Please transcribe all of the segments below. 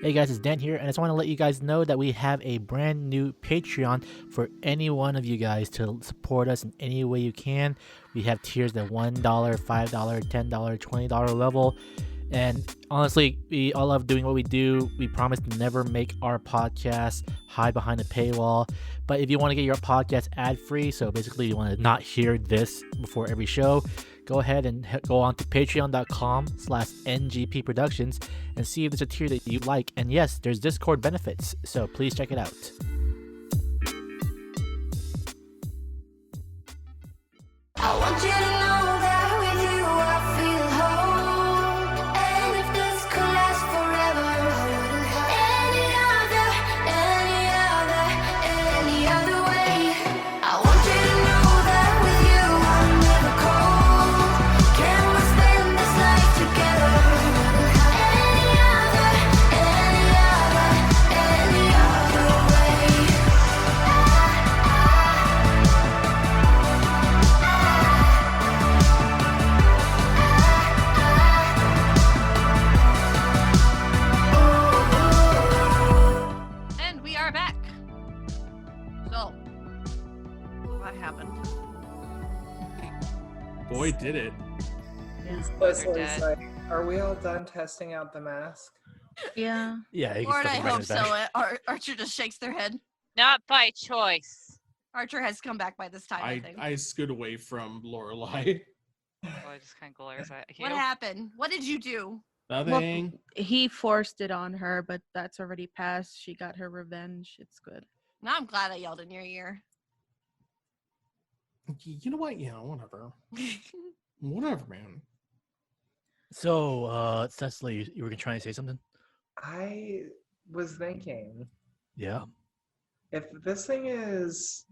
Hey guys, it's Dan here, and I just want to let you guys know that we have a brand new Patreon for any one of you guys to support us in any way you can. We have tiers at $1, $5, $10, $20 level. And honestly, we all love doing what we do. We promise to never make our podcast hide behind a paywall. But if you want to get your podcast ad-free, so basically you want to not hear this before every show, go ahead and go on to patreon.com/ngp productions and see if there's a tier that you like. And yes, there's Discord benefits, so please check it out. I want you to know that with you I feel whole. And if this could last forever, I wouldn't have any other way. I want you to know that with you I'm never cold. Can we spend this life together? Any other way. And we are back. So, what happened? Boy, did it. Cecily's like, are we all done testing out the mask? Yeah. Yeah, you Lord, I can hope so. Archer just shakes their head. Not by choice. Archer has come back by this time, I think. I scoot away from Lorelai. Oh, I just kind of glares at you. What happened? What did you do? Nothing. Well, he forced it on her, but that's already passed. She got her revenge. It's good. Now I'm glad I yelled in your ear. You know what? Yeah, whatever. Whatever, man. So, Cessily, you were trying to say something? I was thinking, Yeah. if this thing is,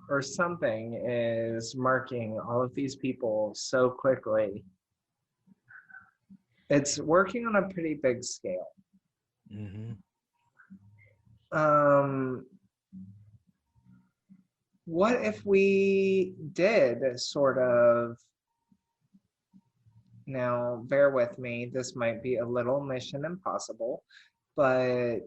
or something is marking all of these people so quickly, it's working on a pretty big scale. Mm-hmm. What if we did sort of, now bear with me, this might be a little Mission Impossible, but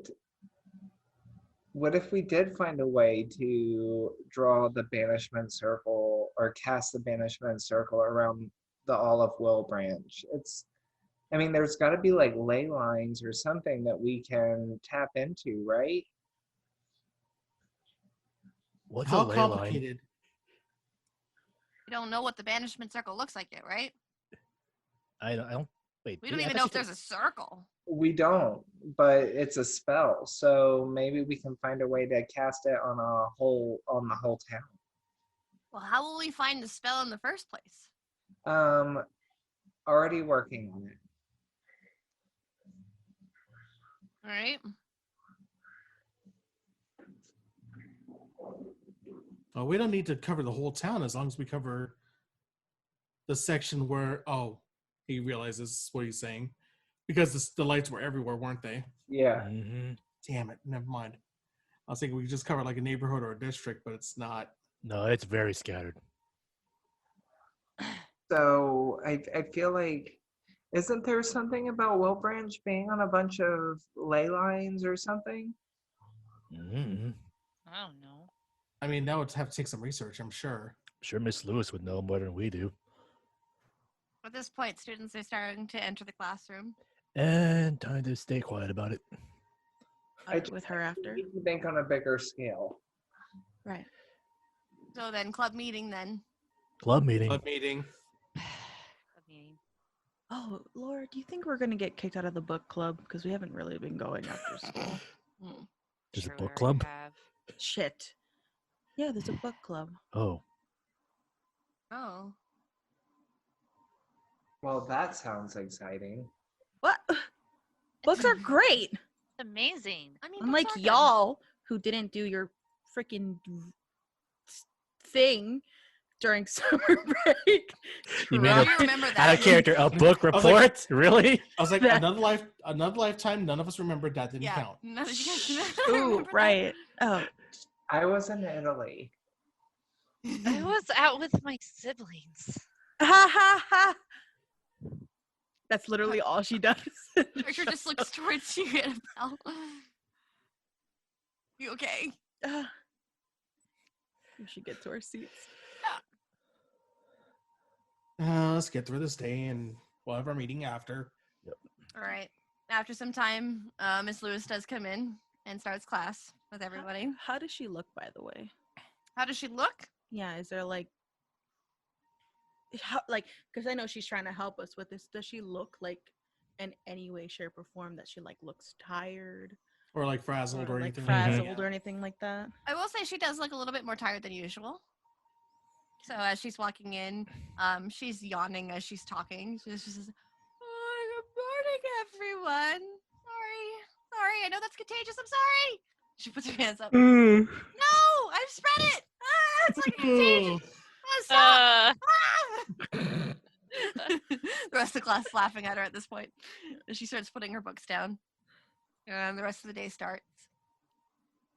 what if we did find a way to draw the banishment circle or cast the banishment circle around the all of Wilbranch? There's got to be like ley lines or something that we can tap into, right? What's How a ley line? complicated? You don't know what the banishment circle looks like yet, right? I don't. Wait. We don't even know if there's a circle. We don't, but it's a spell, so maybe we can find a way to cast it on the whole town. Well, how will we find the spell in the first place? Already working on it. All right. Oh, we don't need to cover the whole town as long as we cover the section where. Oh, he realizes what he's saying, because the lights were everywhere, weren't they? Yeah. Mm-hmm. Damn it! Never mind. I was thinking we could just cover like a neighborhood or a district, but it's not. No, it's very scattered. So I feel like, isn't there something about Wilbranch being on a bunch of ley lines or something? Mm-hmm. I don't know. I mean, that would have to take some research, I'm sure. Sure, Miss Lewis would know more than we do. At this point, students are starting to enter the classroom. And time to stay quiet about it. With her after. We can think on a bigger scale. Right. So then, club meeting then. Club meeting. Club meeting. Club meeting. Oh, Laura, do you think we're going to get kicked out of the book club? Because we haven't really been going after school. There's Sure a book we club? have. Shit. Yeah, there's a book club. Oh. Oh. Well, that sounds exciting. What? Books are great. It's amazing. I mean, Unlike books are good. y'all who didn't do your freaking thing during summer break. You Well, mean you remember out that. of character, a book I was report? like- Really? I was like, That- another lifetime. None of us remembered that didn't Yeah. count. None of you guys Ooh, remember that? right. Oh, I was in Italy. I was out with my siblings. ha ha ha. That's literally all she does. Archer just looks towards you, Annabelle. You okay? We should get to our seats. Let's get through this day and we'll have our meeting after. All right. After some time, Miss Lewis does come in and starts class with everybody. How does she look, by the way? How does she look? Yeah, is there like, because I know she's trying to help us with this. Does she look like, in any way, shape, or form, that she like looks tired Or like frazzled or like anything. frazzled like or anything like that? I will say she does look a little bit more tired than usual. So as she's walking in, she's yawning as she's talking. She just says, "Oh, good morning, everyone. Sorry, I know that's contagious. I'm sorry." She puts her hands up. No, I've spread it. It's like contagious. Stop. The rest of the class is laughing at her at this point. And she starts putting her books down. And the rest of the day starts.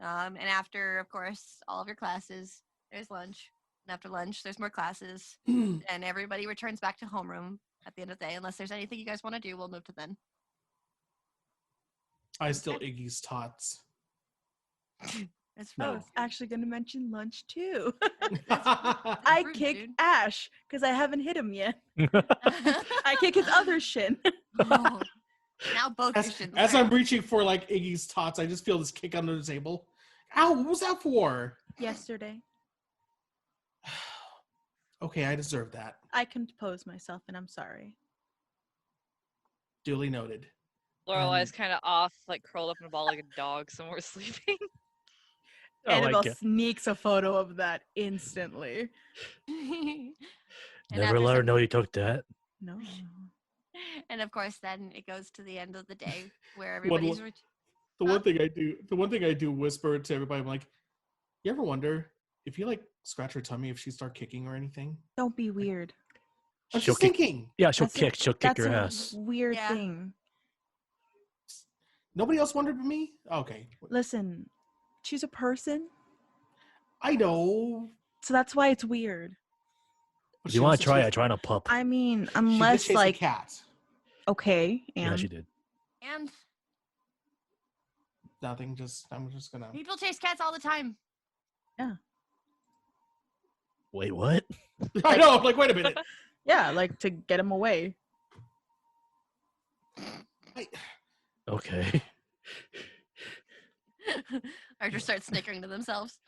And after, of course, all of your classes, there's lunch. And after lunch, there's more classes. And everybody returns back to homeroom at the end of the day. Unless there's anything you guys want to do, we'll move to then. I still Iggy's tots. That's I rude. was actually going to mention lunch too. That's I rude, kick dude. Ash because I haven't hit him yet. I kick his other shin. Oh, now both your shins As hurt. I'm reaching for like Iggy's tots, I just feel this kick under the table. Ow, what was that for? Yesterday, Okay, I deserve that. I composed myself and I'm sorry. Duly noted. Lorelai's kind of off, like curled up in a ball like a dog somewhere sleeping. Annabelle sneaks a photo of that instantly. And Never after let her some- know you took that. No. And of course, then it goes to the end of the day where One everybody's. lo- The one thing I do whisper to everybody, I'm like, you ever wonder if you like scratch her tummy if she start kicking or anything? Don't be weird. I'm She'll just kick- thinking. Yeah, she'll That's a- kick your That's a ass. weird Yeah. thing. Nobody else wondered but me? Okay. Listen, she's a person, I know. so that's why it's weird. If She you want also to try chased- it, try on a pup. I mean, she did unless chase a like, cat. okay, Yeah, and she did. And Nothing, I'm just gonna people chase cats all the time. Wait, what? I know, I'm like, wait a minute. yeah, like to get him away. Okay. Archer starts snickering to themselves.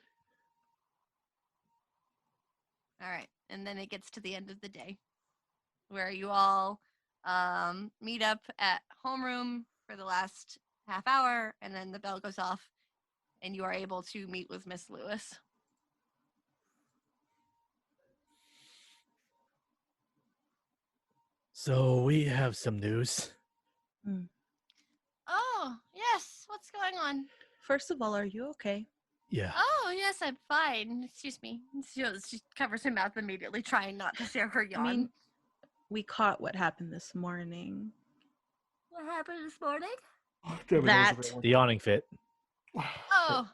All right, and then it gets to the end of the day, where you all meet up at homeroom for the last half hour, and then the bell goes off, and you are able to meet with Miss Lewis. So we have some news. Oh, yes. What's going on? First of all, are you okay? Yeah. Oh, yes, I'm fine. Excuse me. She covers her mouth immediately, trying not to share her yawn. I mean, we caught what happened this morning. What happened this morning? That- The yawning fit. Oh,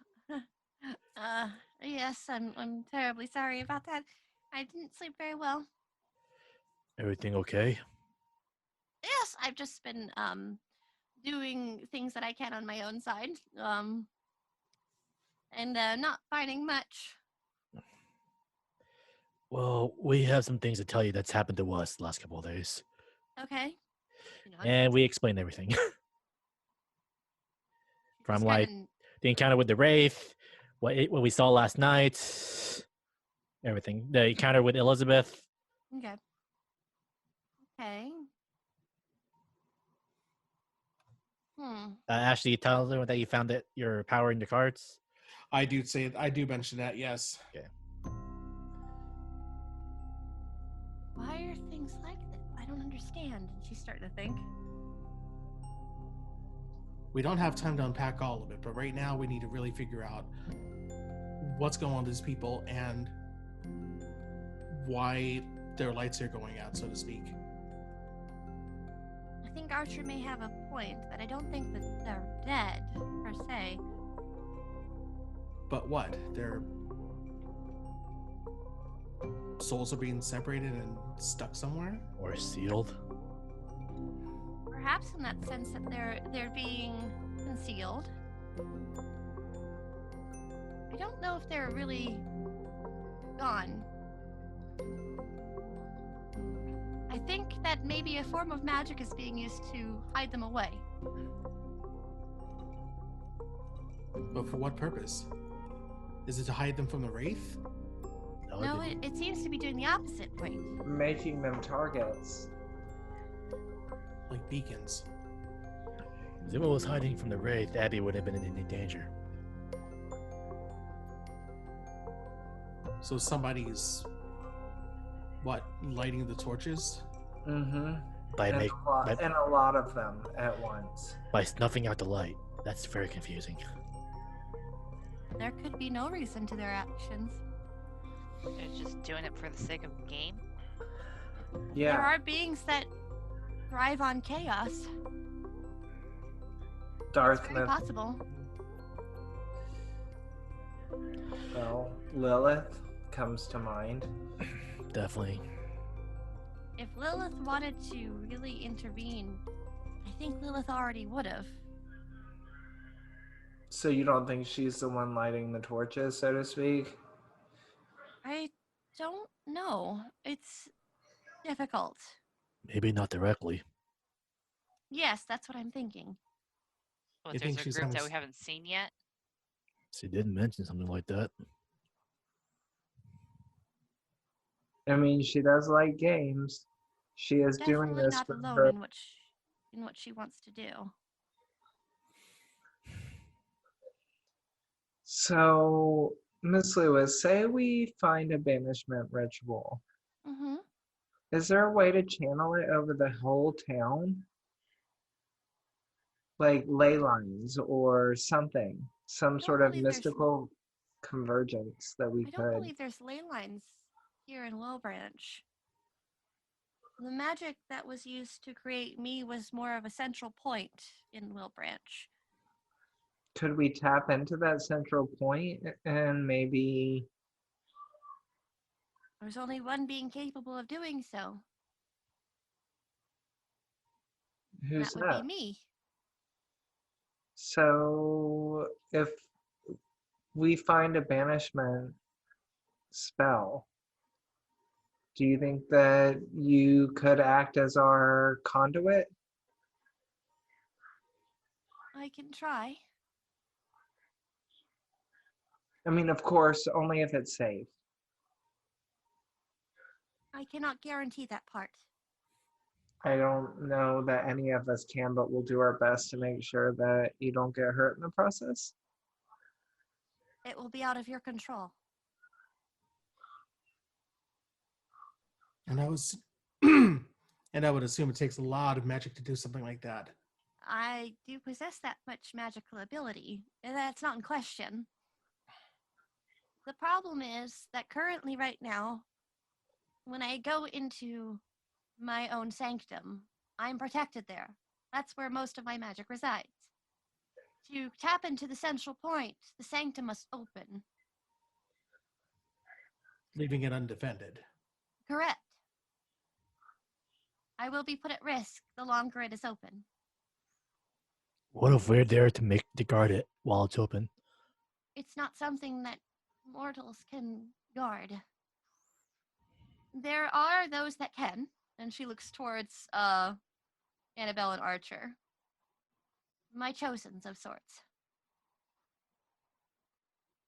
yes, I'm terribly sorry about that. I didn't sleep very well. Everything okay? Yes, I've just been doing things that I can on my own side, and not finding much. Well, we have some things to tell you that's happened to us the last couple of days. Okay. You know, And we explained everything. From just like kinda- the encounter with the Wraith, what we saw last night, everything. The encounter with Elizabeth. Okay. Okay. Ashley, tell them that you found it, your power in your cards. I do mention that, yes. Why are things like this? I don't understand. And she's starting to think. We don't have time to unpack all of it, but right now we need to really figure out what's going on with these people and why their lights are going out, so to speak. I think Archer may have a point, but I don't think that they're dead, per se. But what? Their souls are being separated and stuck somewhere? Or sealed. Perhaps in that sense that they're being concealed. I don't know if they're really gone. I think that maybe a form of magic is being used to hide them away. But for what purpose? Is it to hide them from the Wraith? That would No, be- it seems to be doing the opposite, Wait. Making them targets. Like beacons. If it was hiding from the Wraith, Abby wouldn't have been in any danger. So somebody's lighting the torches? Mm-hmm. By And, make and a lot of them at once. by snuffing out the light. That's very confusing. There could be no reason to their actions. They're just doing it for the sake of the game. Yeah. There are beings that thrive on chaos. Darth It's very possible. Well, Lilith comes to mind. Definitely. If Lilith wanted to really intervene, I think Lilith already would have. So you don't think she's the one lighting the torches, so to speak? I don't know. It's difficult. Maybe not directly. Yes, that's what I'm thinking. What, You there's think a she's group on that s- we haven't seen yet? She did mention something like that. I mean, she does like games. She is doing Definitely this not for alone her. in what she wants to do. So, Miss Lewis, say we find a banishment ritual. Mm-hmm. Is there a way to channel it over the whole town? Like ley lines or something? Some don't sort of believe there's- mystical convergence that we I don't could. believe there's ley lines here in Wilbranch. The magic that was used to create me was more of a central point in Wilbranch. Could we tap into that central point and maybe There's only one being capable of doing so. And who's that would that? be me. So if we find a banishment spell, do you think that you could act as our conduit? I can try. I mean, of course, only if it's safe. I cannot guarantee that part. I don't know that any of us can, but we'll do our best to make sure that you don't get hurt in the process. It will be out of your control. And I was and I would assume it takes a lot of magic to do something like that. I do possess that much magical ability, and that's not in question. The problem is that currently, right now, when I go into my own sanctum, I'm protected there. That's where most of my magic resides. To tap into the central point, the sanctum must open. Leaving it undefended. Correct. I will be put at risk the longer it is open. What if we're there to guard it while it's open? It's not something that mortals can guard. There are those that can, and she looks towards Annabelle and Archer. My chosens of sorts.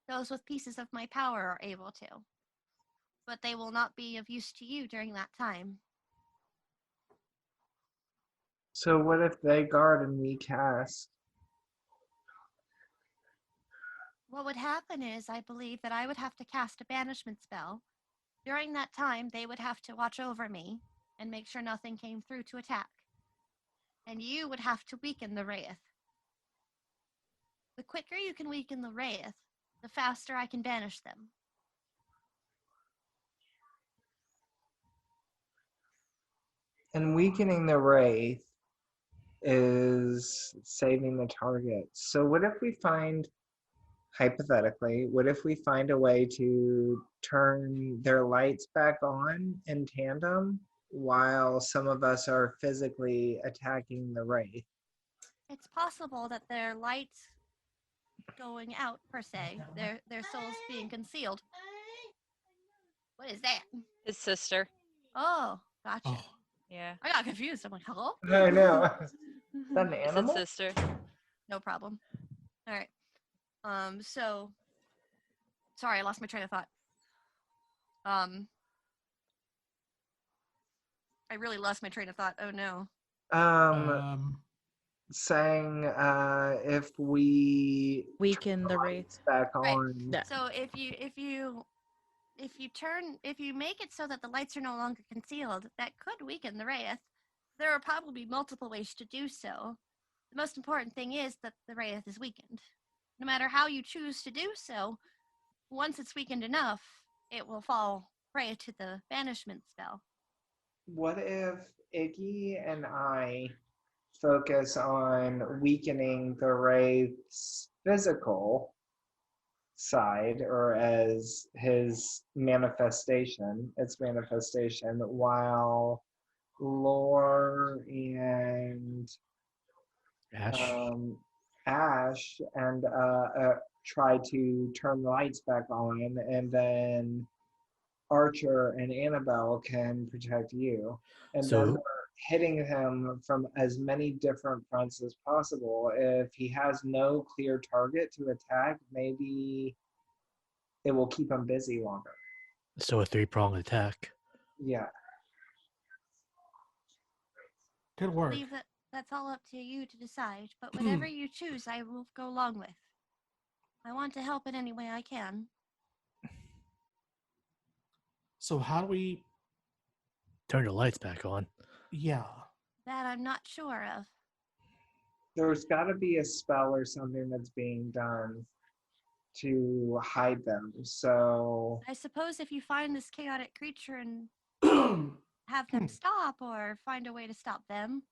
Those with pieces of my power are able to. But they will not be of use to you during that time. So what if they guard and we cast? What would happen is, I believe that I would have to cast a banishment spell. During that time, they would have to watch over me and make sure nothing came through to attack. And you would have to weaken the Wraith. The quicker you can weaken the Wraith, the faster I can banish them. And weakening the wraith is saving the target. So what if we find, hypothetically, what if we find a way to turn their lights back on in tandem while some of us are physically attacking the wraith. It's possible that their lights going out per se, their souls being concealed. What is that? His sister. Oh, gotcha. Oh, Yeah. I got confused. I'm like, hello? I know. Is that an It's his animal? sister. No problem. All right. So sorry, I lost my train of thought. I really lost my train of thought. Oh no. Saying if we Weaken the wraith. back Right. on. Yeah. So if you make it so that the lights are no longer concealed, that could weaken the wraith. There are probably multiple ways to do so. The most important thing is that the wraith is weakened. No matter how you choose to do so, once it's weakened enough, it will fall prey to the banishment spell. What if Iggy and I focus on weakening the wraith's physical side, or as its manifestation, while Lore and Ash. Ash and try to turn the lights back on, and then Archer and Annabelle can protect you. And then So- we're hitting him from as many different fronts as possible. If he has no clear target to attack, maybe it will keep him busy longer. So a 3-pronged attack. Yeah. good I work. believe that's all up to you to decide, but whatever you choose, I will go along with. I want to help in any way I can. So how do we? Turn the lights back on. Yeah. That I'm not sure of. There's got to be a spell or something that's being done to hide them. So I suppose if you find this chaotic creature and have them stop or find a way to stop them,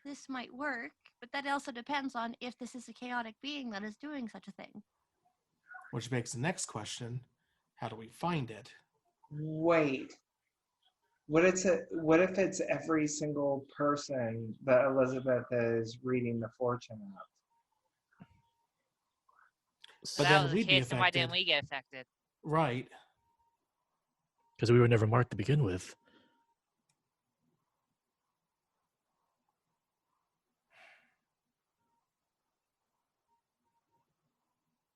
this might work, but that also depends on if this is a chaotic being that is doing such a thing. Which makes the next question: how do we find it? wait. What if it's every single person that Elizabeth is reading the fortune of? But If that then was the we'd be case, then why didn't affected. we get affected? Right. Because we were never marked to begin with.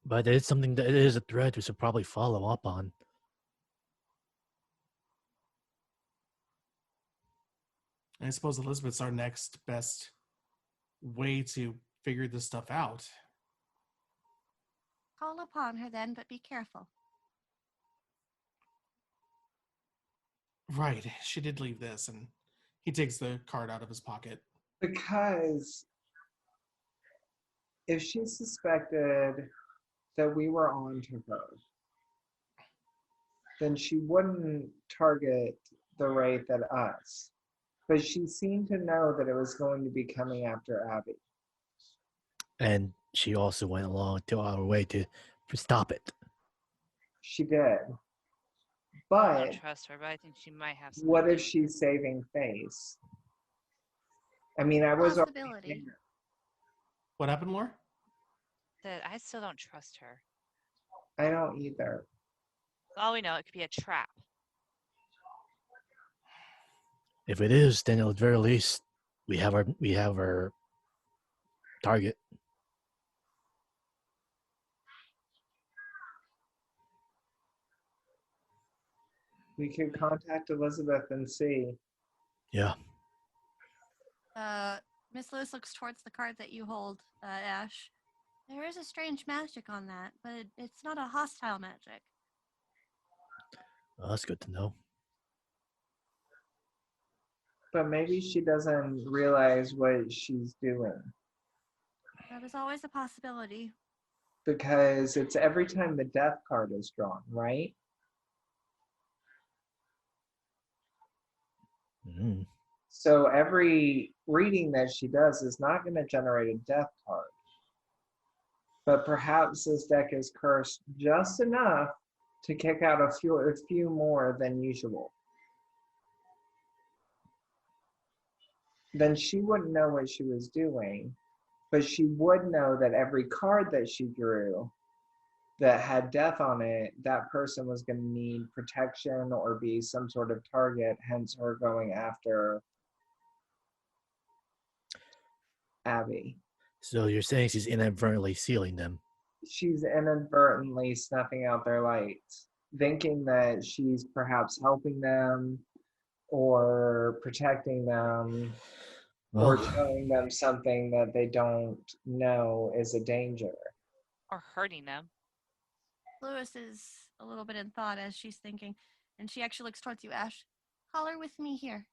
But it's something that it is a thread we should probably follow up on. I suppose Elizabeth's our next best way to figure this stuff out. Call upon her then, but be careful. Right. She did leave this, and he takes the card out of his pocket. Because if she suspected that we were on to her, then she wouldn't target the wraith at us. But she seemed to know that it was going to be coming after Abby. And she also went along to our way to stop it. She did. I But don't trust her, but I think she might have something what to do if with she's saving face? I mean, I was already Possibility. there. What happened, Laura? that. I still don't trust her. I don't either. For all we know, it could be a trap. If it is, then at the very least, we have our target. We could contact Elizabeth and see. Yeah. Miss Lewis looks towards the card that you hold, Ash. There is a strange magic on that, but it's not a hostile magic. Well, that's good to know. But maybe she doesn't realize what she's doing. That is always a possibility. Because it's every time the death card is drawn, right? Mm. So every reading that she does is not going to generate a death card. But perhaps this deck is cursed just enough to kick out a few more than usual. then she wouldn't know what she was doing. But she would know that every card that she drew that had death on it, that person was going to need protection or be some sort of target, hence her going after Abby. So you're saying she's inadvertently sealing them? She's inadvertently snuffing out their lights, thinking that she's perhaps helping them or protecting them or Well, telling them something that they don't know is a danger. Or hurting them. Lewis is a little bit in thought as she's thinking, and she actually looks towards you, Ash. Call her with me here.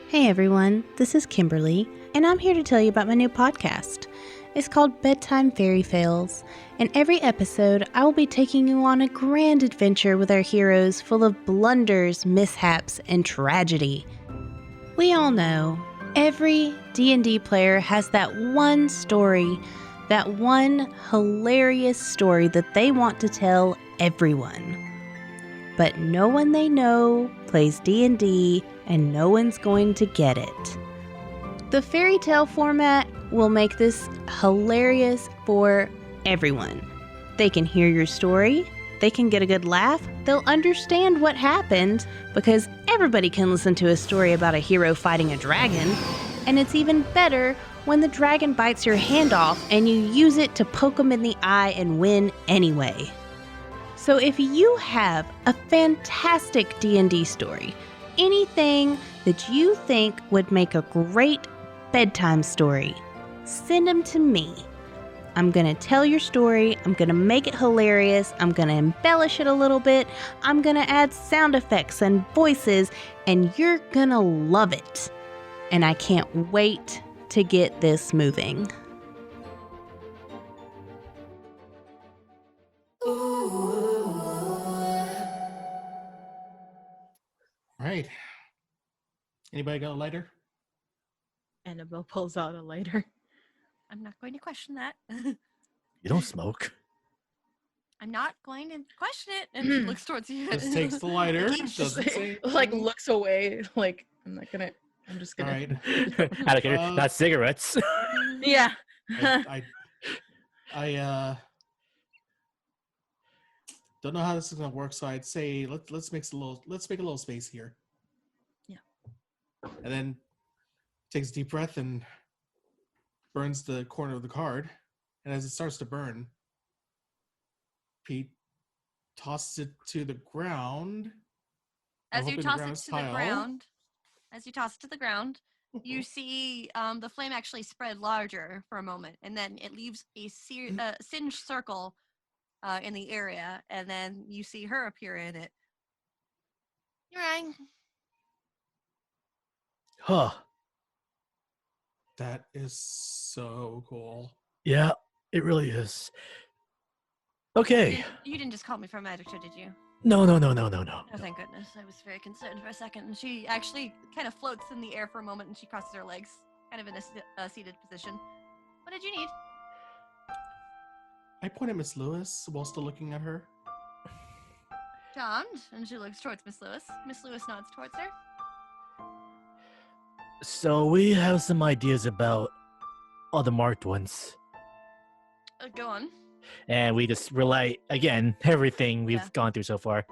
Hey everyone, this is Kimberly, and I'm here to tell you about my new podcast. It's called Bedtime Fairy Tales, and every episode I will be taking you on a grand adventure with our heroes full of blunders, mishaps, and tragedy. We all know every D&D player has that one story, that one hilarious story that they want to tell everyone. But no one they know plays D&D, and no one's going to get it. The fairy tale format will make this hilarious for everyone. They can hear your story, they can get a good laugh, they'll understand what happened, because everybody can listen to a story about a hero fighting a dragon, and it's even better when the dragon bites your hand off and you use it to poke them in the eye and win anyway. So if you have a fantastic D&D story, anything that you think would make a great bedtime story, send them to me. I'm going to tell your story, I'm going to make it hilarious, I'm going to embellish it a little bit, I'm going to add sound effects and voices, and you're going to love it. And I can't wait to get this moving. All right. Anybody got a lighter? Annabelle pulls out a lighter. I'm not going to question that. you don't smoke. I'm not going to question it. And she looks towards you. Just takes the lighter. Keeps- Doesn't say. Like looks away. Like I'm just All gonna. right. Alligator, not cigarettes. Yeah. I don't know how this is gonna work, so I'd say let's make a little space here. Yeah. And then takes a deep breath and burns the corner of the card. And as it starts to burn, Pete tosses it to the ground. As you hoping the toss it ground's to the tile. ground, you see the flame actually spread larger for a moment, and then it leaves a singed circle in the area, and then you see her appear in it. You're right. Huh. That is so cool. Yeah, it really is. Okay. You didn't just call me from magic, did you? No. Oh, thank goodness. I was very concerned for a second. And she actually kind of floats in the air for a moment, and she crosses her legs, kind of in a seated position. What did you need? I point at Miss Lewis while still looking at her. Charmed. And she looks towards Miss Lewis. Miss Lewis nods towards her. So we have some ideas about all the marked ones. Go on. And we just relay, again, everything we've gone through so far.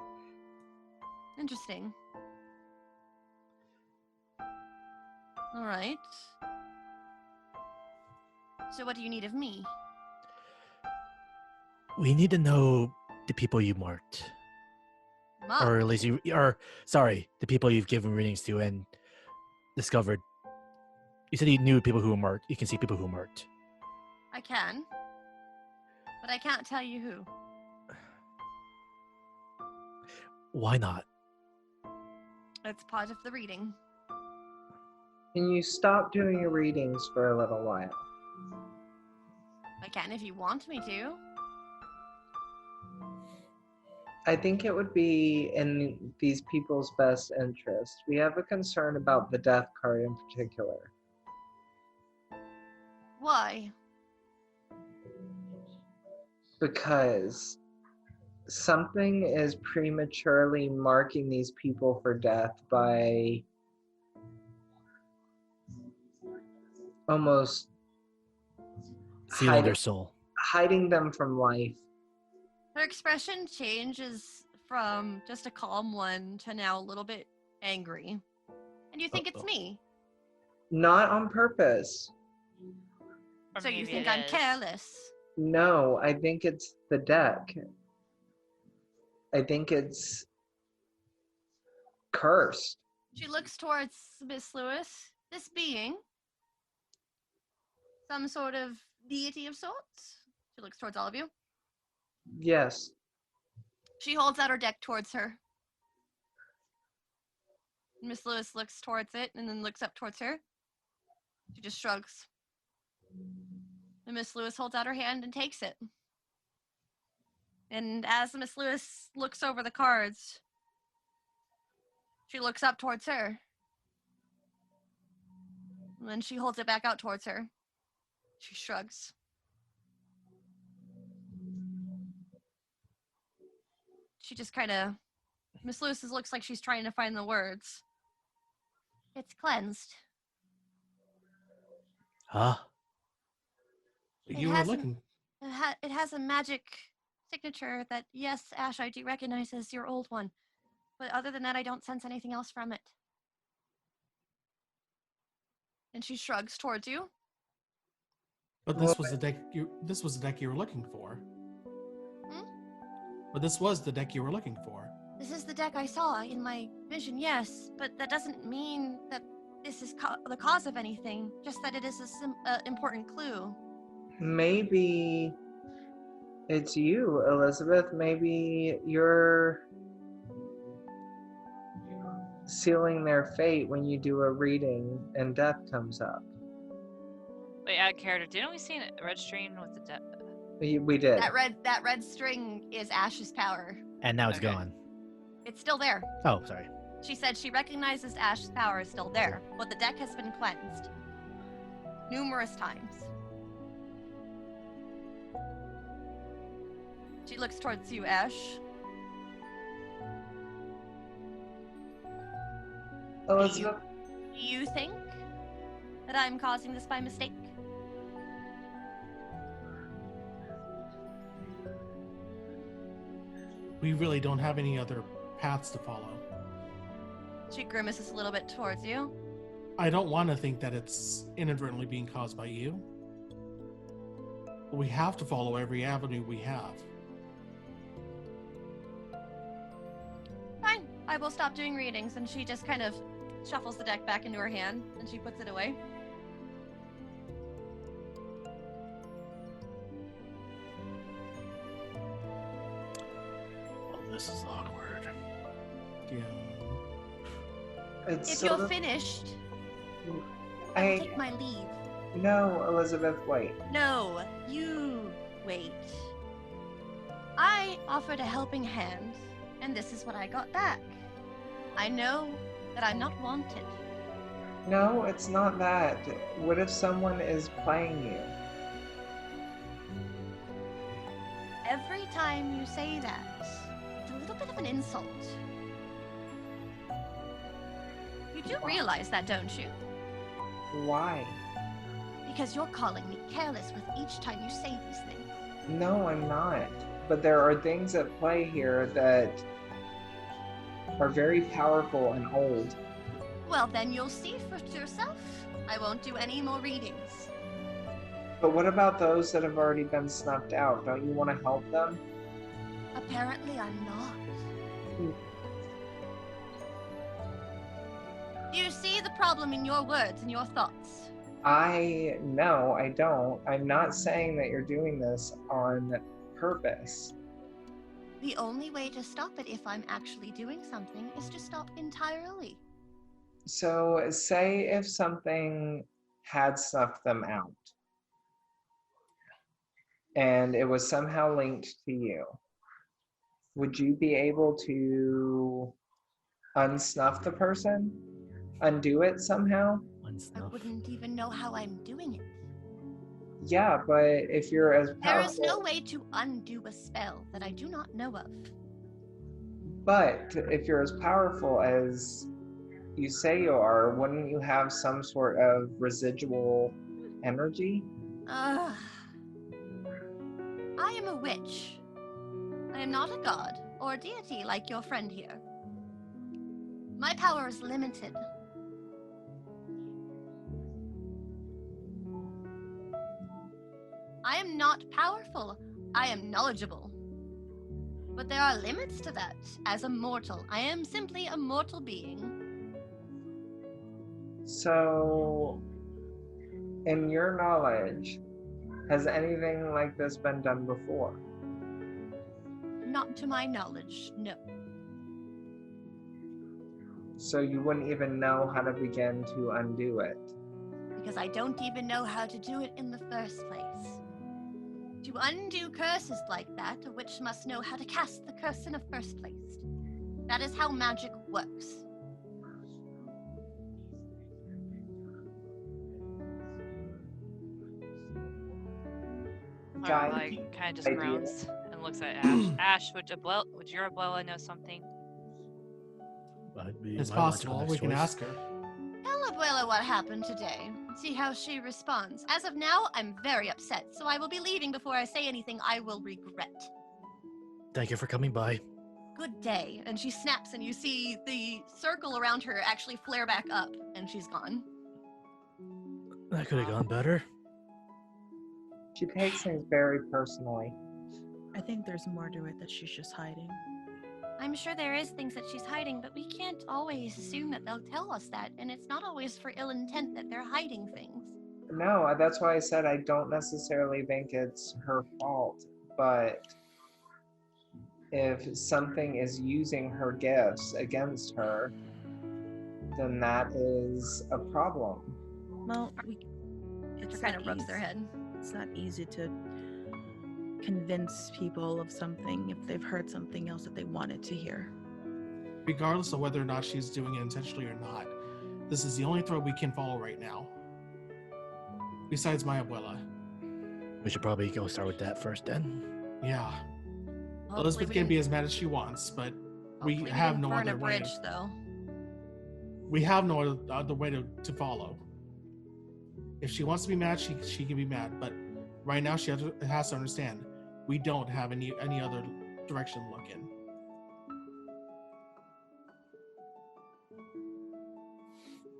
Interesting. All right. So what do you need of me? We need to know the people you marked. Mom. Or at least the people you've given readings to and discovered. You said you knew people who were marked. You can see people who were marked. I can. But I can't tell you who. Why not? It's part of the reading. Can you stop doing your readings for a little while? I can if you want me to. I think it would be in these people's best interest. We have a concern about the death card in particular. Why? Because something is prematurely marking these people for death by almost Sealing their soul. hiding them from life. Her expression changes from just a calm one to now a little bit angry. And you think it's me. Not on purpose. Or So you maybe think it I'm is. careless. No, I think it's the deck. I think it's cursed. She looks towards Miss Lewis. This being, some sort of deity of sorts. She looks towards all of you. Yes. She holds out her deck towards her. Miss Lewis looks towards it and then looks up towards her. She just shrugs. And Miss Lewis holds out her hand and takes it. And as Miss Lewis looks over the cards, she looks up towards her. And then she holds it back out towards her. She shrugs. She just kind of... Miss Lewis looks like she's trying to find the words. It's cleansed. Huh? You were has looking. It has a magic signature that, yes, Ash, I do recognize as your old one. But other than that, I don't sense anything else from it. And she shrugs towards you. But this was the deck. This was the deck you were looking for. Hmm? But this was the deck you were looking for. This is the deck I saw in my vision, yes, but that doesn't mean that this is the cause of anything, just that it is a important clue. Maybe it's you, Elizabeth. Maybe you're sealing their fate when you do a reading and death comes up. Wait, out of character, didn't we see a red string with the death? We did. That red string is Ash's power. And now it's Okay. gone. It's still there. Oh, sorry. She said she recognizes Ash's power is still there, but the deck has been cleansed. Numerous times. She looks towards you, Ash. Elizabeth, Do you think that I'm causing this by mistake? We really don't have any other paths to follow. She grimaces a little bit towards you. I don't want to think that it's inadvertently being caused by you. But we have to follow every avenue we have. Fine, I will stop doing readings. And she just kind of shuffles the deck back into her hand and she puts it away. Oh, this is awkward. Yeah. it's If sort you're of, finished, I'll I take my leave. no, Elizabeth, wait. No, you wait. I offered a helping hand, and this is what I got back. I know that I'm not wanted. No, it's not that. What if someone is playing you? Every time you say that, it's a little bit of an insult. You do realize that, don't you? Why? Because you're calling me careless with each time you say these things. No, I'm not. But there are things at play here that are very powerful and old. Well, then you'll see for yourself. I won't do any more readings. But what about those that have already been snuffed out? Don't you want to help them? Apparently, I'm not. Do you see the problem in your words and your thoughts? No, I don't. I'm not saying that you're doing this on purpose. The only way to stop it if I'm actually doing something is to stop entirely. So, say if something had snuffed them out and it was somehow linked to you, would you be able to unsnuff the person? Undo it somehow? I wouldn't even know how I'm doing it. Yeah, but if you're as There is no powerful, way to undo a spell that I do not know of. but if you're as powerful as you say you are, wouldn't you have some sort of residual energy? Ugh. I am a witch. I am not a god or a deity like your friend here. My power is limited. I am not powerful. I am knowledgeable. But there are limits to that. As a mortal, I am simply a mortal being. So, in your knowledge, has anything like this been done before? Not to my knowledge, no. So you wouldn't even know how to begin to undo it. Because I don't even know how to do it in the first place. To undo curses like that, a witch must know how to cast the curse in the first place. That is how magic works. Guy, Like, kind of just idea. groans and looks at Ash. Ash, would your abuela know something? That'd be It's my logical possible. next We can choice. ask her. Tell Abuela what happened today. See how she responds. As of now, I'm very upset, so I will be leaving before I say anything I will regret. Thank you for coming by. Good day. And she snaps, and you see the circle around her actually flare back up, and she's gone. That could have gone better. She takes things very personally. I think there's more to it that she's just hiding. I'm sure there is things that she's hiding, but we can't always assume that they'll tell us that, and it's not always for ill intent that they're hiding things. No, that's why I said I don't necessarily think it's her fault, but if something is using her gifts against her, then that is a problem. Well, It kind of rubs their head. It's not easy to convince people of something if they've heard something else that they wanted to hear. Regardless of whether or not she's doing it intentionally or not, this is the only thread we can follow right now. Besides my abuela. We should probably go start with that first then. Yeah. Hopefully Elizabeth we can be didn't- as mad as she wants, but we hopefully have didn't no burn other a way. bridge, though. We have no other way to follow. If she wants to be mad, she can be mad. But right now, she has to understand we don't have any other direction to look in.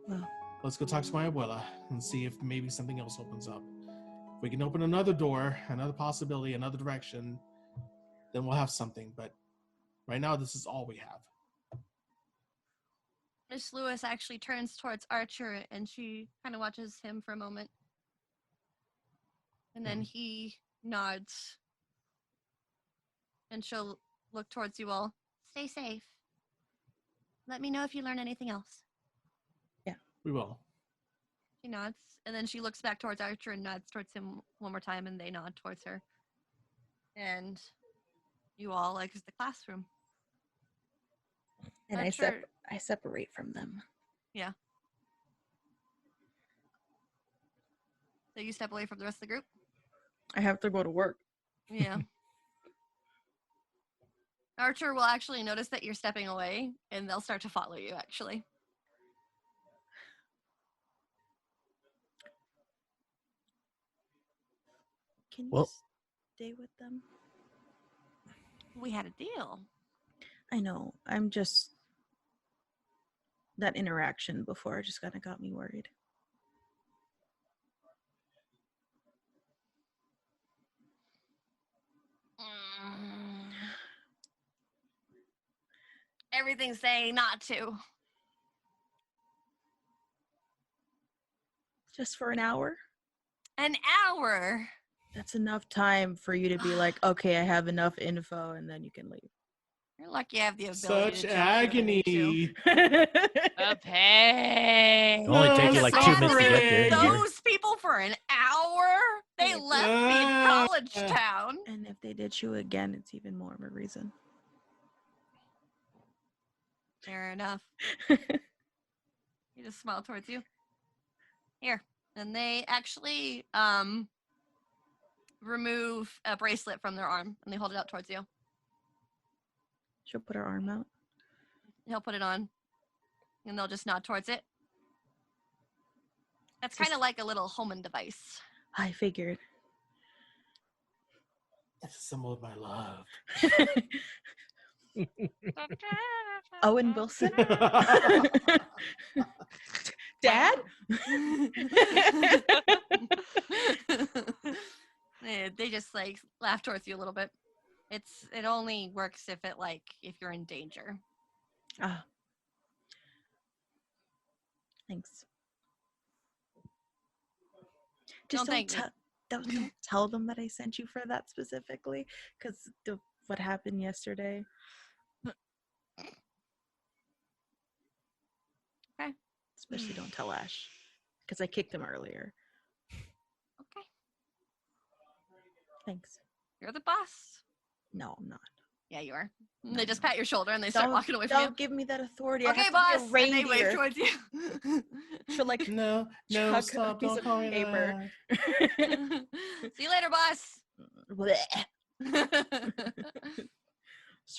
Well, Let's go talk to my abuela and see if maybe something else opens up. If we can open another door, another possibility, another direction, then we'll have something. But right now, this is all we have. Miss Lewis actually turns towards Archer, and she kind of watches him for a moment. And then he nods. And she'll look towards you all. Stay safe. Let me know if you learn anything else. We will. She nods, and then she looks back towards Archer and nods towards him one more time, and they nod towards her. And you all exit the classroom. and Archer, I separate from them. so you step away from the rest of the group? I have to go to work. Yeah. Archer will actually notice that you're stepping away, and they'll start to follow you, actually. Can you Well- stay with them? We had a deal. I know. I'm just that interaction before just kind of got me worried. Everything's saying not to. Just for an hour? An hour. That's enough time for you to be like, okay, I have enough info, and then you can leave. You're lucky I have the ability Such to jump in if I need to. agony. A pain. It'll only take you like I 2 had minutes to to get leave there. those people for an hour? They left me in college town. And if they did you again, it's even more of a reason. Fair enough. He just smiled towards you. Here. And they actually remove a bracelet from their arm and they hold it out towards you. She'll put her arm out. He'll put it on, and they'll just nod towards it. That's Just- kind of like a little homing device. I figured. It's a symbol of my love. Owen Wilson. Dad? They just like laugh towards you a little bit. It only works if you're in danger. Ah. Thanks. Just Don't thank me. don't tell them that I sent you for that specifically, because what happened yesterday. Okay. Especially don't tell Ash, because I kicked him earlier. Okay. Thanks. You're the boss. No, I'm not. Yeah, you are. No, They just no. pat your shoulder and they start walking away from you. Don't give me that authority. I Okay, have boss. to be a And they wave reindeer. towards you. She'll like No, chuck a stop! piece Don't of call me paper. that. See you later, boss. Bleh.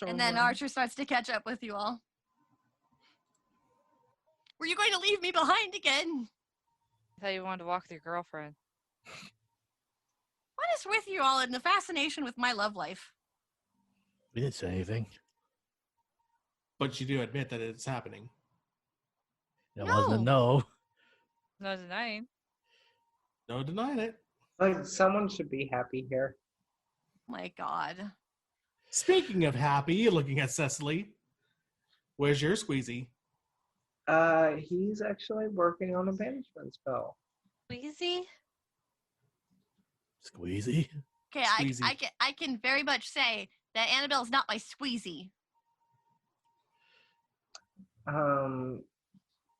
And then Archer starts to catch up with you all. Were you going to leave me behind again? I thought you wanted to walk with your girlfriend. What is with you all and the fascination with my love life? We didn't say anything. But you do admit that it's happening. It wasn't a no. No denying. No denying it. Like, someone should be happy here. My God. Speaking of happy, looking at Cessily, where's your squeezy? He's actually working on a banishment spell. Squeezy? Squeezy. Okay, Squeezy. I can very much say that Annabelle's not my squeezy.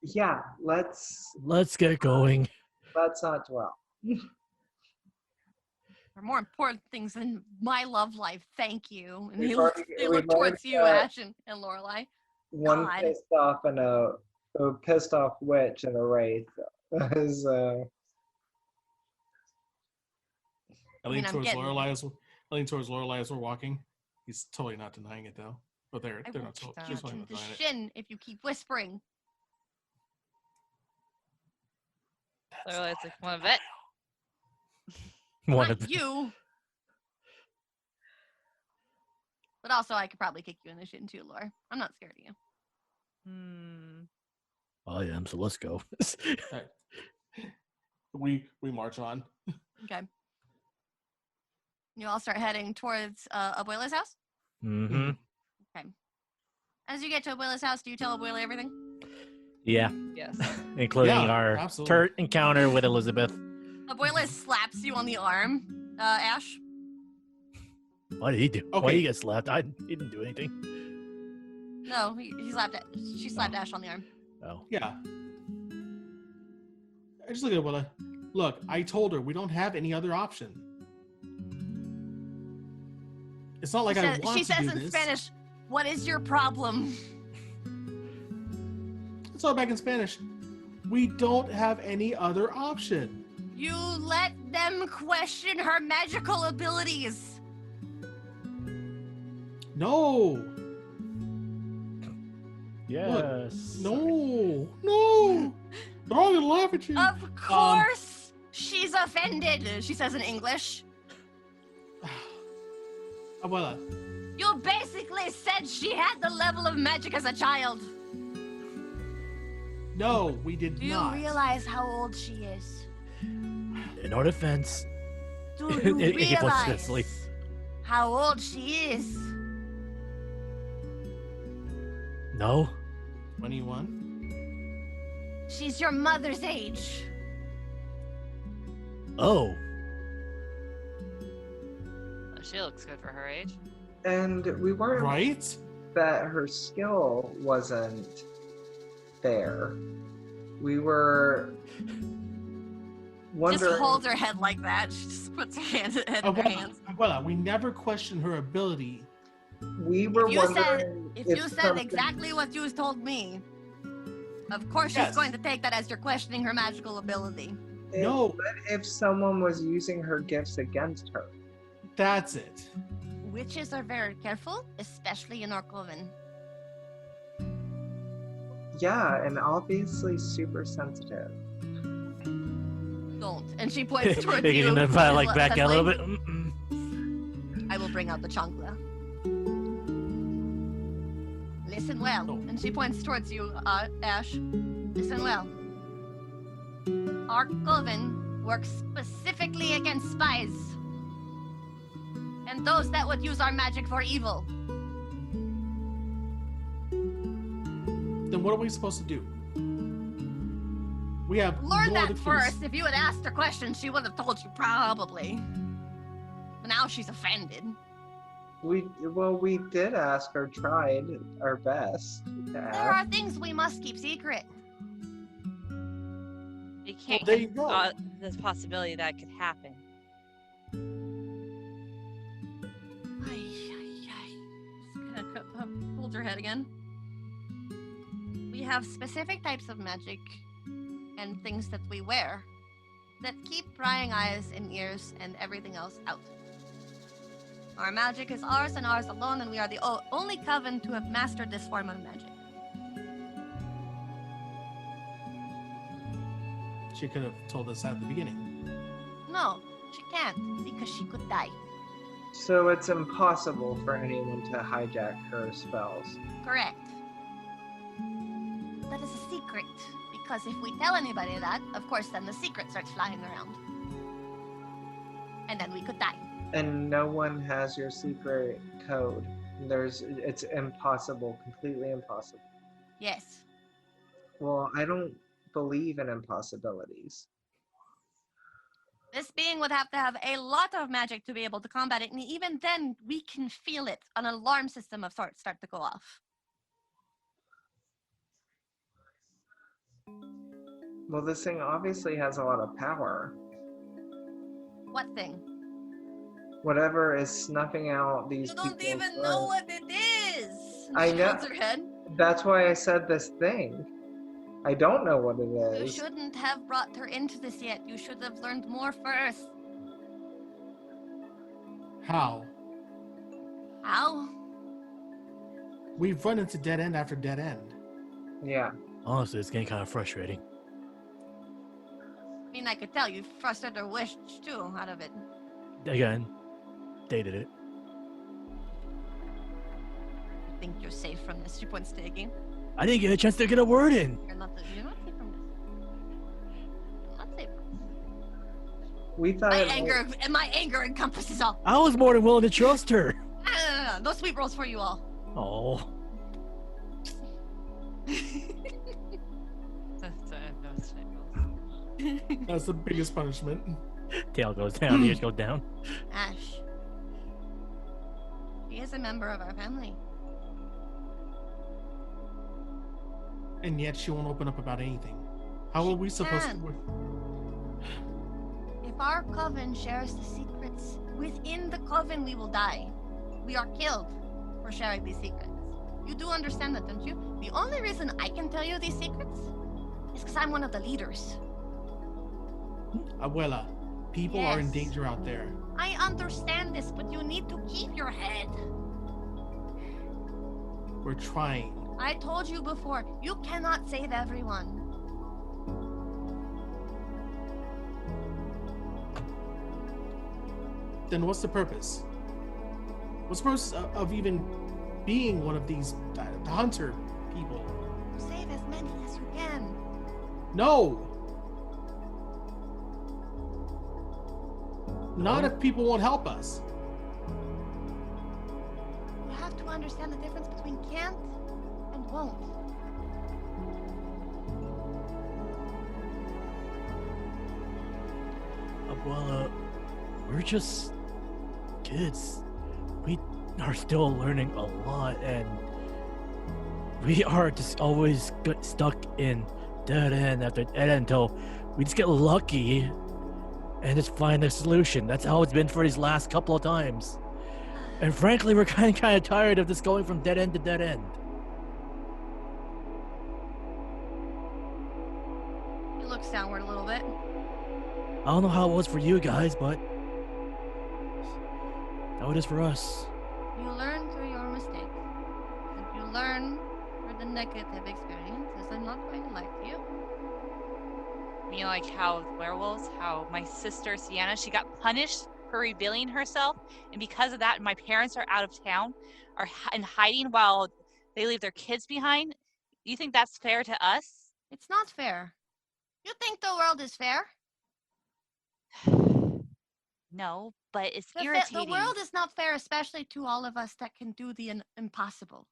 Yeah, let's Get going. not dwell. There are more important things than my love life. Thank you. And We've they look already towards you, got Ash and Lorelai. One God. pissed off witch and a wraith is I mean, lean I'm towards getting- Lorelai as we're walking. He's totally not denying it though. But they're I will not kick totally. you She's totally in not the denying it. shin if you keep whispering. So it's like one of it. One Not of you. But also, I could probably kick you in the shin too, Lore. I'm not scared of you. Hmm. I am, so let's go. We march on. Okay. You all start heading towards Abuela's house? Mm-hmm. As you get to Abuela's house, do you tell Abuela everything? Yeah, Yes. including Yeah, our absolutely. turret encounter with Elizabeth. Abuela slaps you on the arm, Ash. What did he do? Why Okay. did he get slapped? He didn't do anything. No, she slapped Ash on the arm. Oh. Yeah. I just look at Willa. Look, I told her we don't have any other option. It's not like I want She to says do in this. Spanish, "What is your problem?" It's all back in Spanish. We don't have any other option. You let them question her magical abilities. No. Yes. No. No. They're all gonna laugh at you. Of course, she's offended, she says in English. Abuela, You basically said she had the level of magic as a child. no, we did Do you not. realize how old she is? In our defense, Do you He puts Cessily. realize how old she is? no. 21. She's your mother's age. Oh. Oh, she looks good for her age. and we weren't Right? that her skill wasn't there. We were wondering. Just holds her head like that. She just puts her head in her hands. Abuela, we never questioned her ability. We were You said- wondering If you said something- exactly what you told me, of course she's Yes. going to take that as you're questioning her magical ability. No, What if someone was using her gifts against her? that's it. Witches are very careful, especially in our coven. Yeah, and obviously super sensitive. Don't. And she points towards You're you. gonna like back out a little Cessily. bit. Mm-mm. I will bring out the chancla. Listen well. No. And she points towards you, Ash. Listen well. Our coven works specifically against spies. And those that would use our magic for evil. Then what are we supposed to do? We have Learn no other that clues. first. If you had asked her questions, she would have told you probably. But now she's offended. We did ask or tried our best to There ask. are things we must keep secret. You can't there you get go. this possibility that could happen. Just kinda hold your head again. We have specific types of magic and things that we wear that keep prying eyes and ears and everything else out. Our magic is ours and ours alone, and we are the only coven to have mastered this form of magic. She could have told us that at the beginning. No, she can't, because she could die. So it's impossible for anyone to hijack her spells. Correct. That is a secret, because if we tell anybody that, of course, then the secret starts flying around. And then we could die. And no one has your secret code. It's impossible, completely impossible. Yes. Well, I don't believe in impossibilities. This being would have to have a lot of magic to be able to combat it, and even then, we can feel it. An alarm system of sorts start to go off. Well, this thing obviously has a lot of power. What thing? Whatever is snuffing out these You don't people's even know lives. what it is. I She know. holds her head. That's why I said this thing. I don't know what it You is. shouldn't have brought her into this yet. You should have learned more first. How? How? We've run into dead end after dead end. Yeah. Honestly, it's getting kind of frustrating. I mean, I could tell you frustrated her wish too out of it. Again, they did it. I think you're safe from this. She points to Iggy. I didn't get a chance to get a word in. You're not safe from this. You're not safe from this. We thought My anger encompasses all. I was more than willing to trust her. No sweet rolls for you all. Oh, That's the biggest punishment. tail goes down, ears go down. Ash. She is a member of our family. And yet she won't open up about anything. How are we supposed can. to? If our coven shares the secrets, within the coven we will die. We are killed for sharing these secrets. You do understand that, don't you? The only reason I can tell you these secrets is because I'm one of the leaders. Abuela, people are in Yes. danger out there. I understand this, but you need to keep your head. We're trying. I told you before, you cannot save everyone. Then what's the purpose? What's the purpose of even being one of these the hunter people? Save as many as you can. No! Not if people won't help us. You have to understand the difference between can't and won't. Abuela, we're just kids. We are still learning a lot, and we are just always stuck in dead end after dead end until we just get lucky and just find a solution. That's how it's been for these last couple of times. And frankly, we're kind of tired of just going from dead end to dead end. You looks downward a little bit. I don't know how it was for you guys, but how it is for us. You learn through your mistakes. And you learn through the negative experiences. I'm not going to lie to you. I mean, like how werewolves, how my sister Sienna, she got punished for revealing herself, and because of that, my parents are out of town, in hiding while they leave their kids behind. You think that's fair to us? It's not fair. You think the world is fair? No, but it's The irritating. world is not fair, especially to all of us that can do the impossible.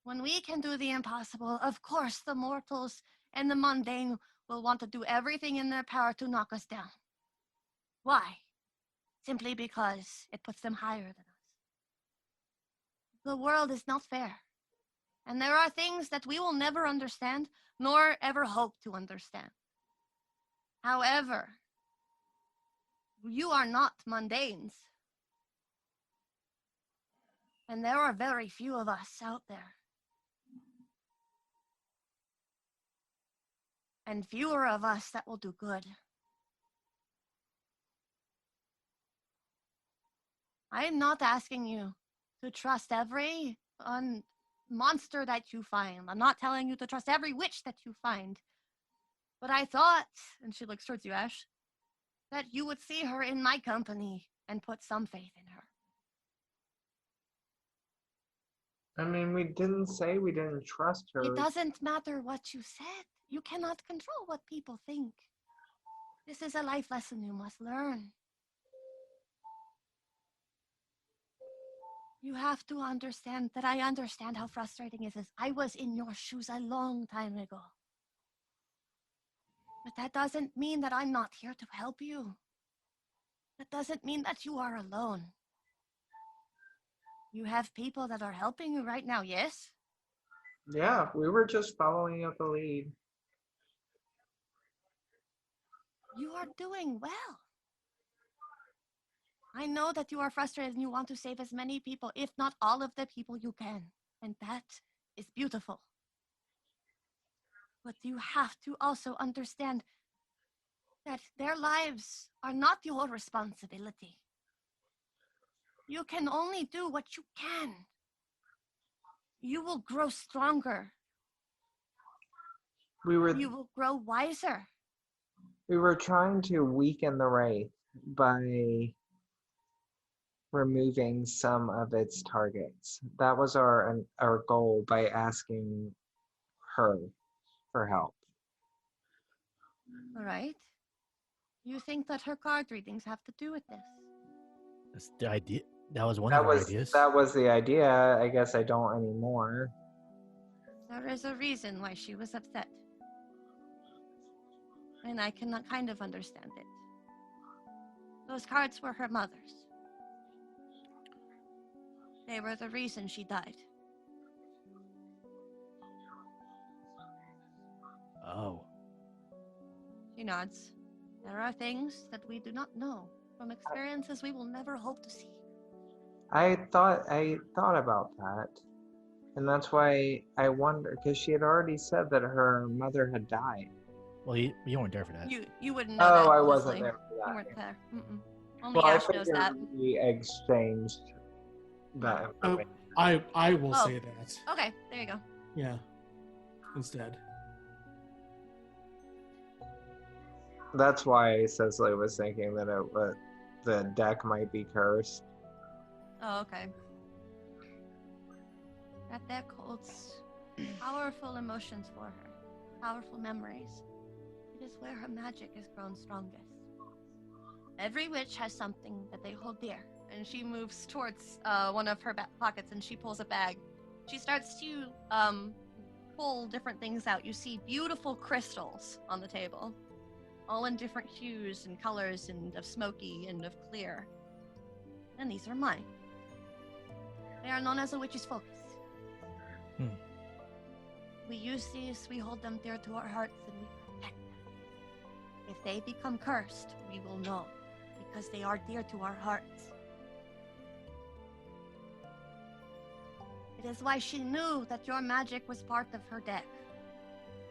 When we can do the impossible, of course, the mortals and the mundane will want to do everything in their power to knock us down. Why? Simply because it puts them higher than us. The world is not fair. And there are things that we will never understand, nor ever hope to understand. However, you are not mundanes. And there are very few of us out there. And fewer of us that will do good. I am not asking you to trust every monster that you find. I'm not telling you to trust every witch that you find. But I thought, and she looks towards you, Ash, that you would see her in my company and put some faith in her. I mean, we didn't say we didn't trust her. It doesn't matter what you said. You cannot control what people think. This is a life lesson you must learn. You have to understand that I understand how frustrating it is. I was in your shoes a long time ago. But that doesn't mean that I'm not here to help you. That doesn't mean that you are alone. You have people that are helping you right now, yes? Yeah, we were just following up the lead. You are doing well. I know that you are frustrated and you want to save as many people, if not all of the people you can. And that is beautiful. But you have to also understand that their lives are not your responsibility. You can only do what you can. You will grow stronger. We You will grow wiser. were trying to weaken the wraith by removing some of its targets. That was our goal by asking her for help. All right? You think that her card readings have to do with this? That's the idea. That was one That of our was ideas. that was the idea. I guess I don't anymore. There is a reason why she was upset. And I cannot kind of understand it. Those cards were her mother's. They were the reason she died. Oh. She nods. There are things that we do not know from experiences we will never hope to see. I thought about that. And that's why I wonder, because she had already said that her mother had died. Well, you weren't there for that. You wouldn't know that. Oh, I wasn't Cessily. there for that. You weren't there. Mm-mm. Only Well, I Ash knows figured that. we exchanged that information. I will Oh. say that. Okay, there you go. Yeah. Instead. That's why Cessily was thinking that the deck might be cursed. Oh, okay. That deck holds powerful emotions for her, powerful memories. It is where her magic is grown strongest. Every witch has something that they hold dear, and she moves towards one of her pockets and she pulls a bag. She starts to pull different things out. You see beautiful crystals on the table, all in different hues and colors and of smoky and of clear. And these are mine. They are known as a witch's focus. We use these, we hold them dear to our hearts, and we protect them. If they become cursed, we will know, because they are dear to our hearts. It is why she knew that your magic was part of her deck.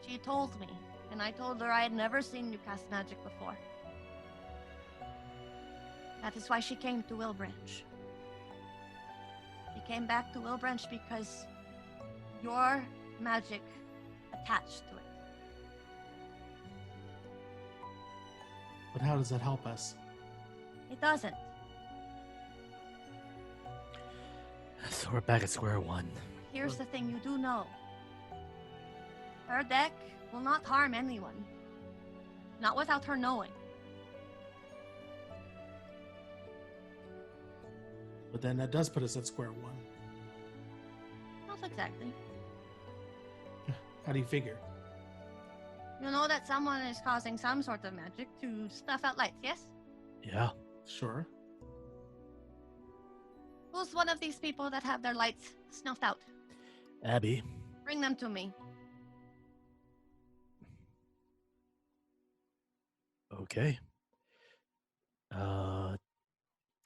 She told me, and I told her I had never seen you cast magic before. That is why she came to Wilbranch. She came back to Wilbranch because your magic attached to it. But how does that help us? It doesn't. So we're back at square one. Here's the thing you do know. Her deck will not harm anyone. Not without her knowing. But then that does put us at square one. Not exactly. How do you figure? You know that someone is causing some sort of magic to snuff out lights, yes? Yeah. Sure. Who's one of these people that have their lights snuffed out? Abby. Bring them to me. Okay.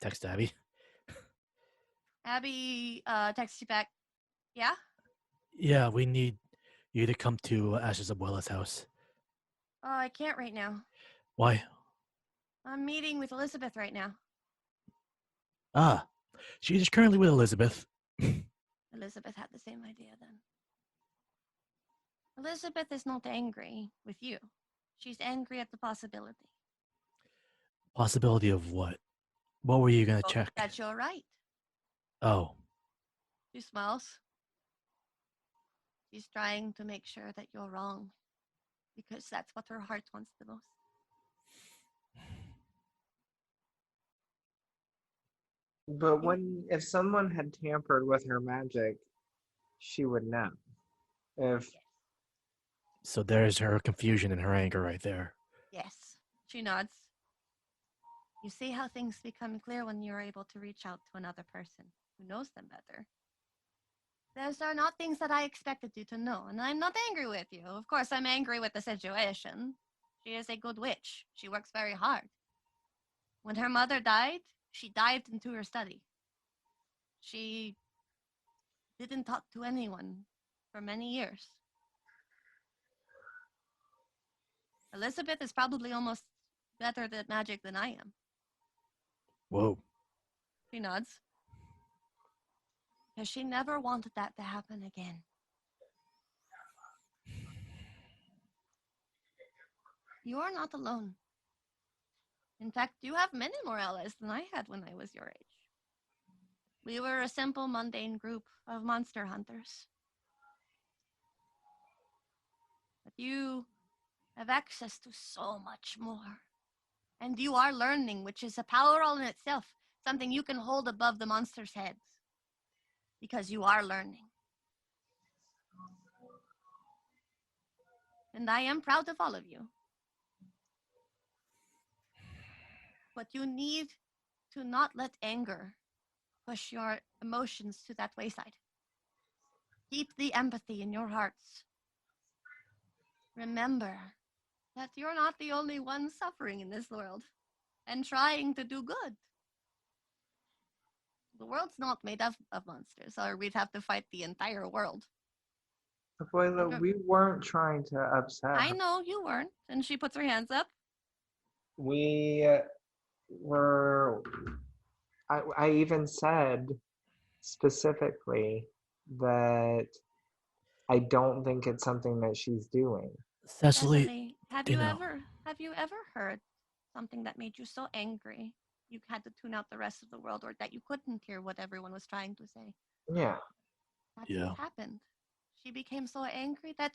Text Abby. Abby texts you back. Yeah? Yeah, we need you to come to Ash's abuela's house. I can't right now. Why? I'm meeting with Elizabeth right now. Ah, she is currently with Elizabeth. Elizabeth had the same idea then. Elizabeth is not angry with you. She's angry at the possibility. Possibility of what? What were you gonna Oh, check? that you're right. Oh, She smiles. She's trying to make sure that you're wrong. Because that's what her heart wants the most. But if someone had tampered with her magic, she would know. If so there's her confusion and her anger right there. Yes. She nods. You see how things become clear when you're able to reach out to another person who knows them better. Those are not things that I expected you to know, and I'm not angry with you. Of course, I'm angry with the situation. She is a good witch. She works very hard. When her mother died, she dived into her study. She didn't talk to anyone for many years. Elizabeth is probably almost better at magic than I am. Whoa. She nods. Because she never wanted that to happen again. You are not alone. In fact, you have many more allies than I had when I was your age. We were a simple, mundane group of monster hunters. But you have access to so much more. And you are learning, which is a power all in itself, something you can hold above the monsters' heads. Because you are learning. And I am proud of all of you. But you need to not let anger push your emotions to that wayside. Keep the empathy in your hearts. Remember that you're not the only one suffering in this world and trying to do good. The world's not made up of monsters, or we'd have to fight the entire world. Abuela, we weren't trying to upset I her. know you weren't. And she puts her hands up. We were. I even said specifically that I don't think it's something that she's doing. Cessily, Cessily, have you you know. ever heard something that made you so angry you had to tune out the rest of the world, or that you couldn't hear what everyone was trying to say? Yeah. That's Yeah. what happened. She became so angry that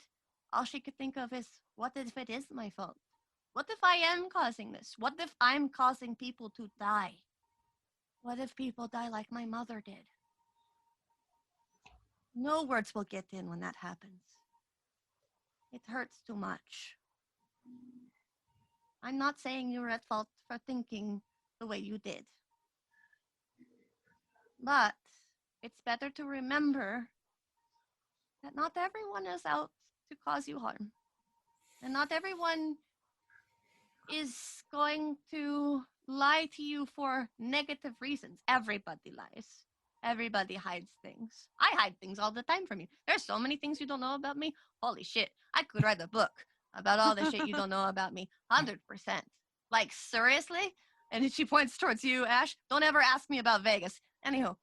all she could think of is, what if it is my fault? What if I am causing this? What if I'm causing people to die? What if people die like my mother did? No words will get in when that happens. It hurts too much. I'm not saying you're at fault for thinking the way you did. But it's better to remember that not everyone is out to cause you harm. And not everyone is going to lie to you for negative reasons. Everybody lies. Everybody hides things. I hide things all the time from you. There's so many things you don't know about me. Holy shit. I could write a book about all the shit you don't know about me. 100%. Like, seriously? And she points towards you, Ash. Don't ever ask me about Vegas. Anyhow.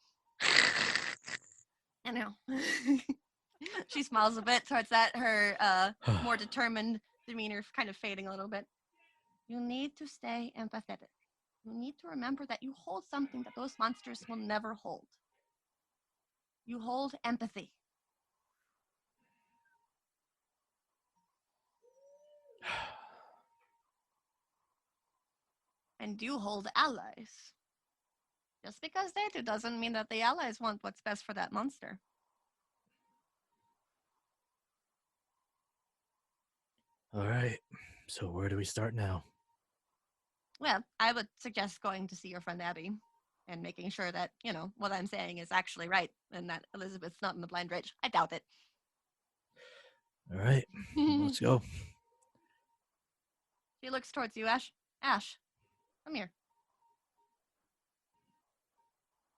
She smiles a bit towards that, her more determined demeanor kind of fading a little bit. You need to stay empathetic. You need to remember that you hold something that those monsters will never hold. You hold empathy. And you hold allies. Just because they do doesn't mean that the allies want what's best for that monster. All right. So where do we start now? Well, I would suggest going to see your friend Abby and making sure that, what I'm saying is actually right and that Elizabeth's not in the blind rage. I doubt it. All right. Let's go. She looks towards you, Ash. Ash, come here.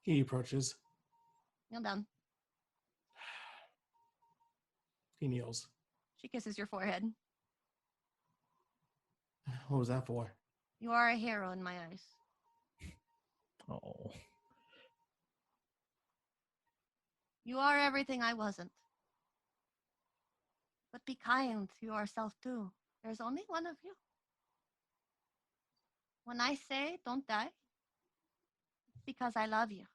He approaches. Kneel down. He kneels. She kisses your forehead. What was that for? You are a hero in my eyes. Oh. You are everything I wasn't. But be kind to yourself too. There's only one of you. When I say don't die, it's because I love you.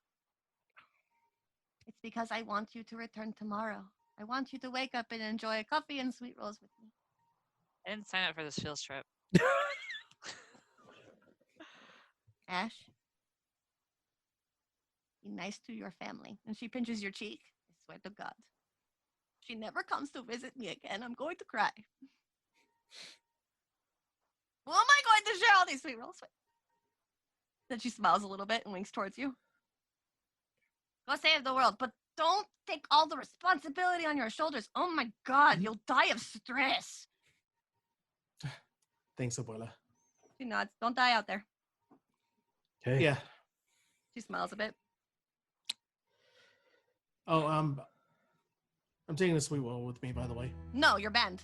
It's because I want you to return tomorrow. I want you to wake up and enjoy a coffee and sweet rolls with me. I didn't sign up for this field trip. Ash, be nice to your family. And she pinches your cheek. I swear to God. If she never comes to visit me again, I'm going to cry. Who am I going to share all these sweet rolls with? Then she smiles a little bit and winks towards you. Go save the world, but don't take all the responsibility on your shoulders. Oh my God, you'll die of stress. Thanks, Abuela. She nods. Don't die out there. Okay. Yeah. She smiles a bit. Oh, I'm taking a sweet roll with me, by the way. No, you're banned.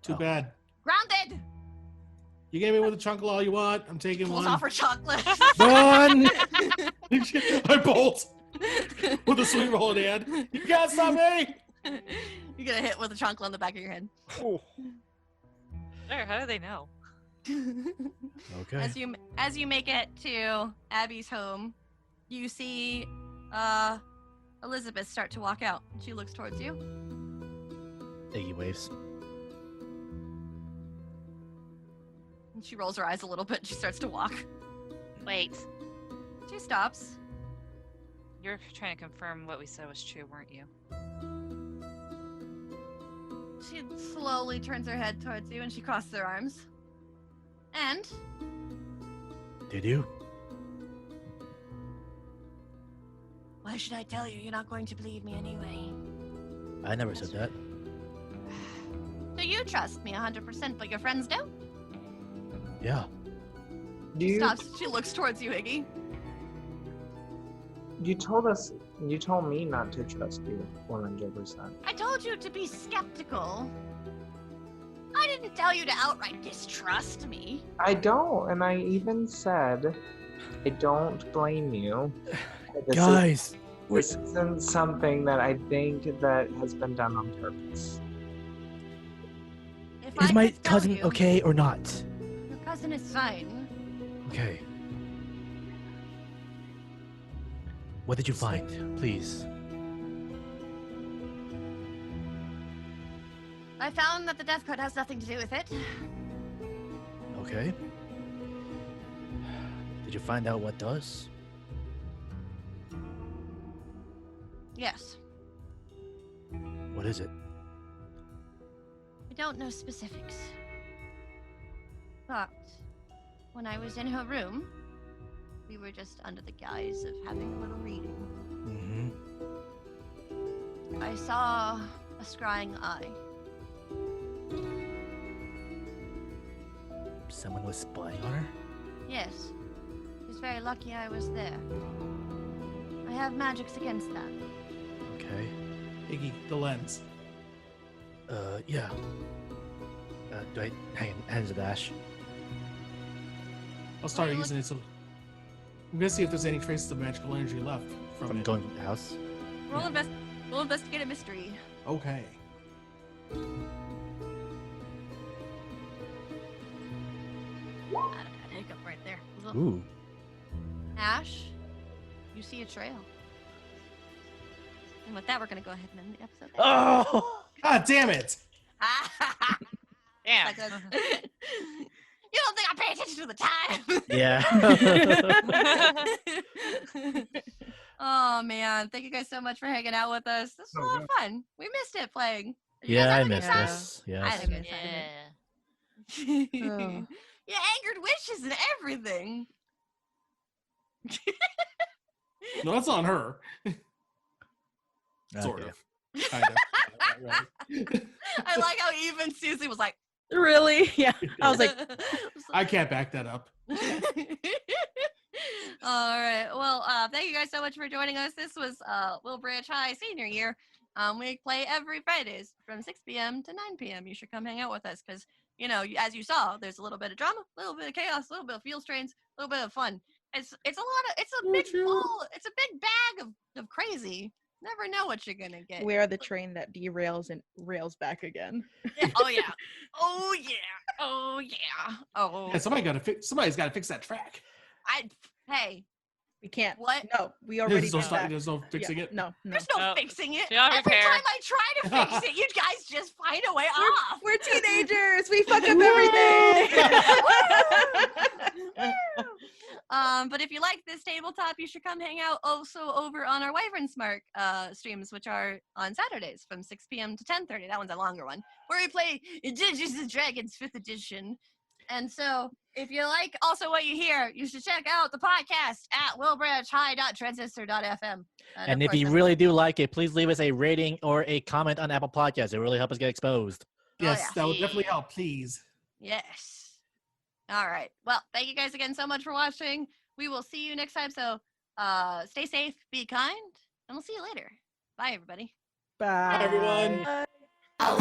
Too Oh. bad. Grounded. You gave me with a chunk of all you want. I'm taking Pulls one. off her chocolate. Run! I bolt with a sweet roll in hand. You can't stop me. You get a hit with a chocolate on the back of your head. There, how do they know? Okay. As you make it to Abby's home, you see Elizabeth start to walk out. She looks towards you. Iggy waves. And she rolls her eyes a little bit. She starts to walk. Wait, She stops. you're trying to confirm what we said was true, weren't you? She slowly turns her head towards you and she crosses her arms. And Did you? why should I tell you? You're not going to believe me anyway. I never said that. So you trust me 100%, but your friends don't? Yeah. She stops. She looks towards you, Iggy. You told me not to trust you 100%. I told you to be skeptical. I didn't tell you to outright distrust me. I don't, and I even said I don't blame you. Guys, This isn't something that I think that has been done on purpose. If is I my could tell cousin you, okay or not? Your cousin is fine. Okay. What did you find? Please. I found that the death code has nothing to do with it. Okay. Did you find out what does? Yes. What is it? I don't know specifics. But when I was in her room, we were just under the guise of having a little reading. Mm-hmm. I saw a scrying eye. Someone was spying on her? Yes. She was very lucky I was there. I have magics against that. Okay. Iggy, the lens. Yeah. Do I hands it to Ash? I'll start Wait, using it. So I'm gonna see if there's any traces of magical energy left from From it. going to the house? We'll investigate a mystery. Okay. I got a hiccup right there. Look. Ooh. Ash, you see a trail. And with that, we're gonna go ahead and end the episode. Oh! God damn it! Damn. Like a- you don't think I pay attention to the time? Yeah. Oh man, thank you guys so much for hanging out with us. This was a lot of fun. We missed it playing. Did you guys Yeah, have I a good missed time? this. I Yes. had a good time. Yeah. Oh. Yeah, angered wishes and everything. No, that's on her. Sort Okay. of. Kind of. Right. I like how even Susie was like, Really? Yeah. I was like, I can't back that up. all right. Well, thank you guys so much for joining us. This was Wilbranch High senior year. We play every Fridays from 6 p.m. to 9 p.m. You should come hang out with us because, you know, as you saw, there's a little bit of drama, a little bit of chaos, a little bit of field strains, a little bit of fun. It's a lot of, it's a big ball, it's a big bag of crazy. Never know what you're gonna get. we are the train that derails and rails back again. Yeah, oh yeah. Oh yeah. Oh yeah. Oh. Yeah, somebody's got to fix that track. Hey, We can't. What? No, we already There's no, did that. there's no fixing Yeah, it. No, no. there's no Oh, fixing it. she don't Every repair. time I try to fix it, you guys just find a way off. We're teenagers. We fuck up everything. But if you like this tabletop, you should come hang out also over on our Wyvern Smart streams, which are on Saturdays from 6 p.m. to 10:30. That one's a longer one, where we play Dungeons and Dragons 5th edition. And so, if you like also what you hear, you should check out the podcast at willbranchhigh.transistor.fm. And if you really do like it, please leave us a rating or a comment on Apple Podcasts. It really helps us get exposed. Yes, yeah. that would definitely help, please. Yes. All right. Well, thank you guys again so much for watching. We will see you next time. So stay safe, be kind, and we'll see you later. Bye, everybody. Bye. Everyone. I want